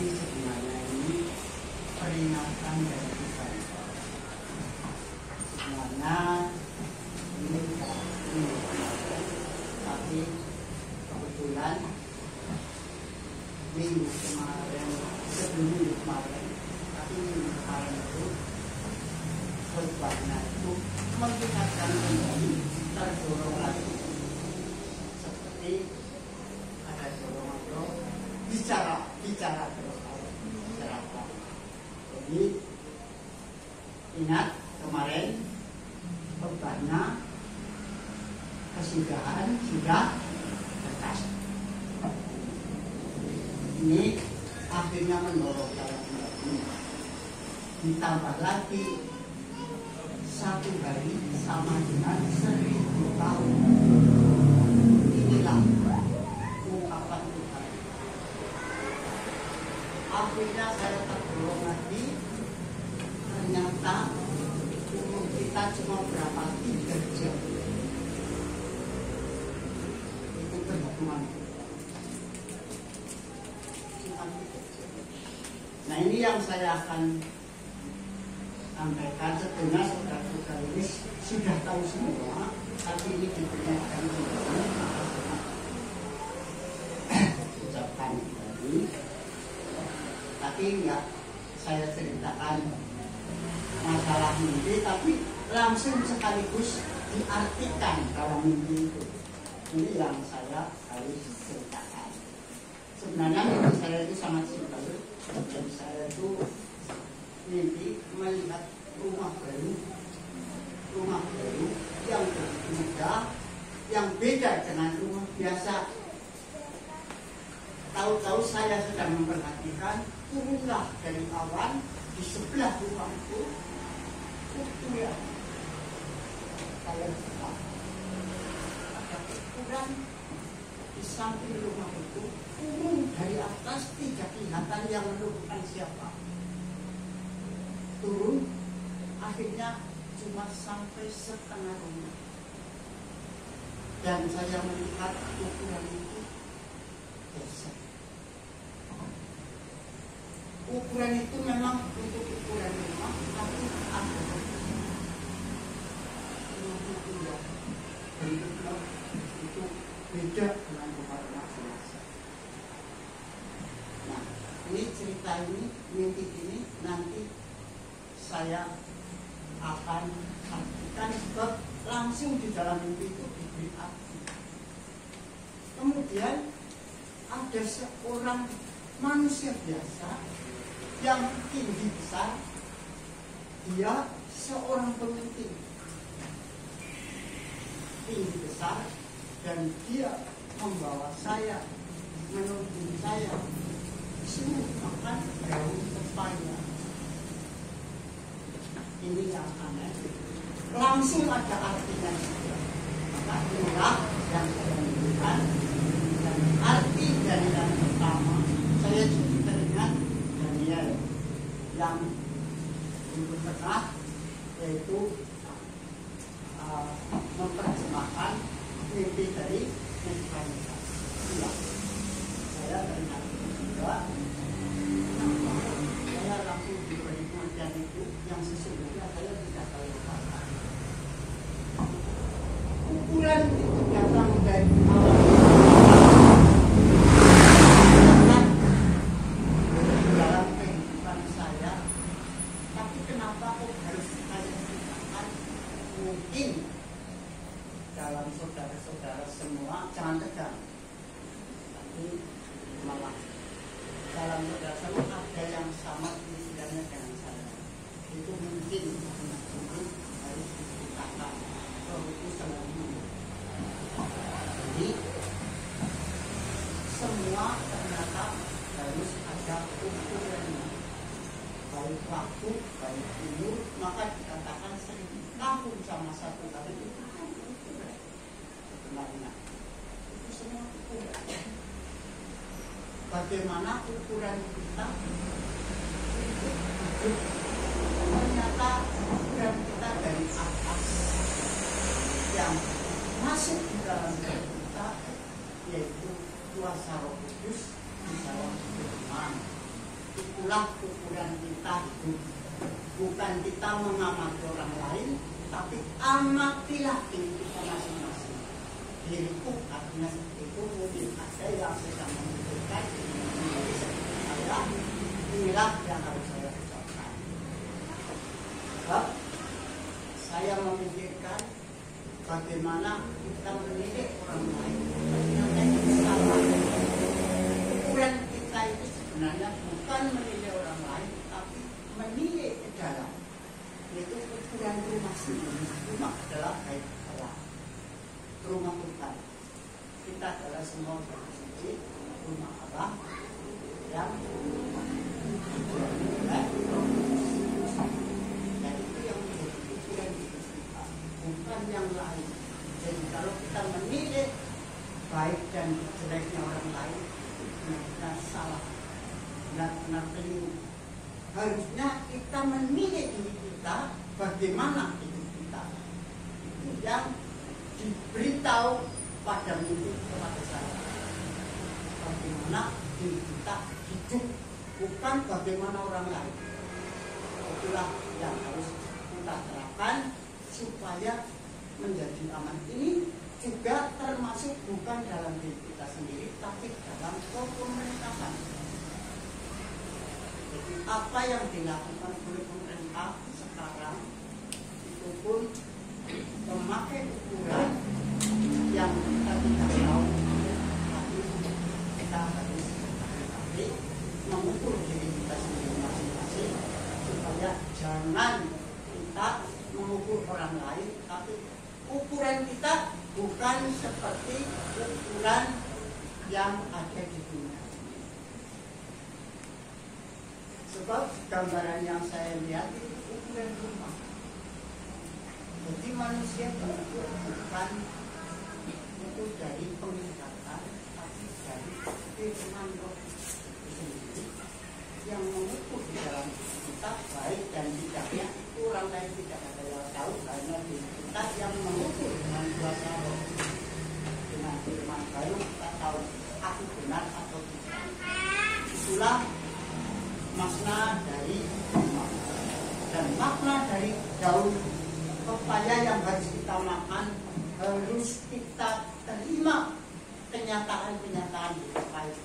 Tapi sebenarnya ini peringatan dari Tuhan. Sebenarnya ini bukan tapi kebetulan minggu kemarin, sebelum minggu kemarin, tapi minggu kemarin itu khotbahnya itu mengingatkan kembali terdorong lagi seperti ada dorongan bicara terus. Jadi ingat kemarin khotbahnya kesudahan sudah dekat. Ini akhirnya mendorong dalam ini. Ditambah lagi 1 hari sama dengan 1000 tahun. Inilah ungkapan Tuhan. Akhirnya saya terdorong lagi. Ternyata umur kita cuma berapa 3 jam. Itu perhitungan. Nah ini yang saya akan sampaikan. Sebenarnya saudara-saudara ini sudah tahu semua, tapi ini diberikan ucapkan tadi. Tapi enggak saya ceritakan masalah mimpi, tapi langsung sekaligus diartikan kalau mimpi itu. Ini yang saya harus ceritakan. Sebenarnya mimpi saya itu sangat simpel. Dan saya itu mimpi melihat rumah baru yang berbeda, yang beda dengan rumah biasa. Tahu-tahu saya sedang memperhatikan, turunlah dari awan di sebelah rumah itu ya, saya suka ada ukuran di samping rumah itu, turun dari atas, tidak kelihatan yang menemukan siapa. Turun, akhirnya cuma sampai setengah rumah. Dan saya melihat ukuran itu besar. Ukuran itu memang untuk ukuran rumah, tapi ada bentuknya itu beda dengan rumah-rumah biasa. Nah, ini cerita ini, mimpi ini nanti saya akan artikan sebab langsung di dalam mimpi itu diberi arti. Kemudian ada seorang manusia biasa yang tinggi besar, dia seorang pemimpin tinggi besar, dan dia membawa saya, menuntun saya suruh makan daun pepaya. Ini yang aneh, langsung ada artinya juga. Maka inilah yang saya tunjukkan. Dan arti dari yang pertama, saya juga teringat Daniel yang di tengah, yaitu memperjemahkan mimpi dari Nebukadnezar. Iya, saya teringat juga. Saya langsung diberi pengertian itu yang sesungguhnya saya tidak tahu apa. Ukuran itu datang dari awal dalam kehidupan saya, tapi kenapa kok harus saya ceritakan? Mungkin dalam saudara-saudara semua jangan tegang, tapi malah dalam saudara semua ada yang sama pikirannya dengan saya. Itu mungkin harus diceritakan. Itu selalu. Jadi semua ternyata harus ada ukurannya, baik waktu, baik umur. Maka dikatakan sering tahun sama 1 hari itu ukuran. Sebenarnya itu semua ukuran. Bagaimana ukuran kita untuk hidup? Ternyata ukuran kita dari atas yang masuk di dalam diri kita, yaitu kuasa Roh Kudus di dalam firman. itulah ukuran kita hidup. Bukan kita mengamati orang lain, tapi amatilah diri kita masing-masing. Diriku artinya seperti itu, mungkin ada yang sedang memikirkan menjadi seperti saya. Inilah yang harus saya ucapkan. Sebab saya memikirkan bagaimana kita mendidik orang lain. Ternyata itu salah. Ukuran kita itu sebenarnya bukan menilai orang lain, tapi menilai ke dalam. Yaitu ukuran rumah sendiri. Rumah adalah baik Allah. Rumah Tuhan. Kita adalah semua bersuci rumah Allah yang dan itu yang menjadi ukuran hidup kita, bukan yang lain. Jadi kalau kita menilai baik dan jeleknya orang lain, benar-benar salah, benar-benar keliru. Harusnya kita menilai diri kita, bagaimana hidup kita. Itu yang diberitahu pada mimpi kepada saya. Bagaimana diri kita hidup, bukan bagaimana orang lain. Itulah yang harus kita terapkan supaya menjadi aman. Ini juga termasuk bukan dalam diri kita sendiri, tapi dalam pemerintahan. Jadi apa yang dilakukan oleh pemerintah sekarang itu pun memakai ukuran yang kita tidak tahu, tapi kita harus hati-hati mengukur diri kita sendiri masing-masing supaya jangan kita mengukur orang lain, tapi ukuran kita bukan seperti ukuran yang ada di dunia. Sebab gambaran yang saya lihat itu ukuran rumah. Jadi manusia mengukur bukan itu dari penglihatan, tapi dari firman Roh sendiri yang mengukur di dalam kita baik dan tidaknya. Itu orang lain tidak ada yang tahu, karena diri kita yang mengukur dengan kuasa Roh. Dengan firman baru kita tahu aku benar atau tidak. Itulah makna dari rumah. Dan makna dari daun pepaya yang harus kita makan, harus kita terima kenyataan-kenyataan di pepaya.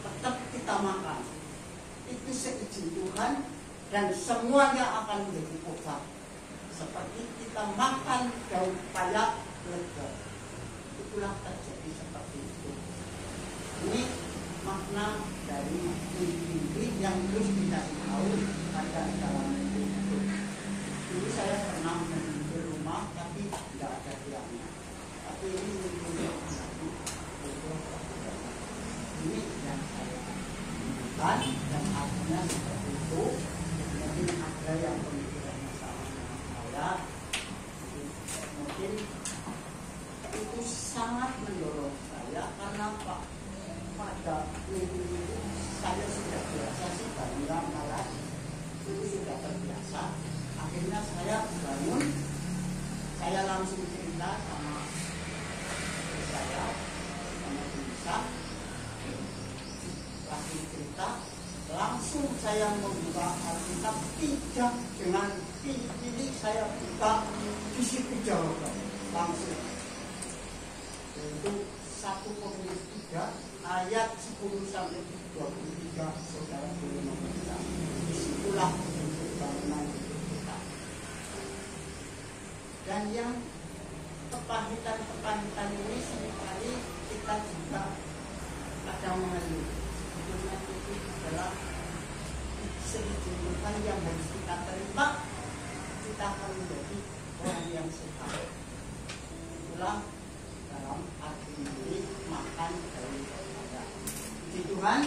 Tetap kita makan. Itu seizin Tuhan dan semuanya akan menjadi obat. Seperti kita makan daun pepaya lega. Itulah terjadi seperti itu. Ini makna dari mimpi yang terus dikasih tahu ada dalam mimpi itu. Dulu saya pernah mimpi rumah tapi tidak ada tiangnya. Tapi ini mimpi yang satu. Ini yang saya inginkan dan artinya seperti itu. Mungkin ada yang pemikirannya sama dengan saya. Mungkin itu sangat mendorong saya. Karena Pak, pada minggu itu saya sudah biasa sih bangun malam, itu sudah terbiasa. Akhirnya saya bangun, saya langsung cerita sama saya, sama Bisa, langsung cerita, langsung saya membuka Alkitab, tidak dengan pilih-pilih saya buka di situ jawaban langsung. Yaitu 1 Korintus 3 ayat 10 sampai 23, saudara boleh membaca. Disitulah untuk bangunan hidup kita. Dan yang kepahitan ini seringkali kita juga kadang mengeluh. Sebetulnya itu adalah seizin Tuhan yang harus kita terima. Kita akan menjadi orang yang sehat. Itulah dalam arti ini makan dari Tuhan.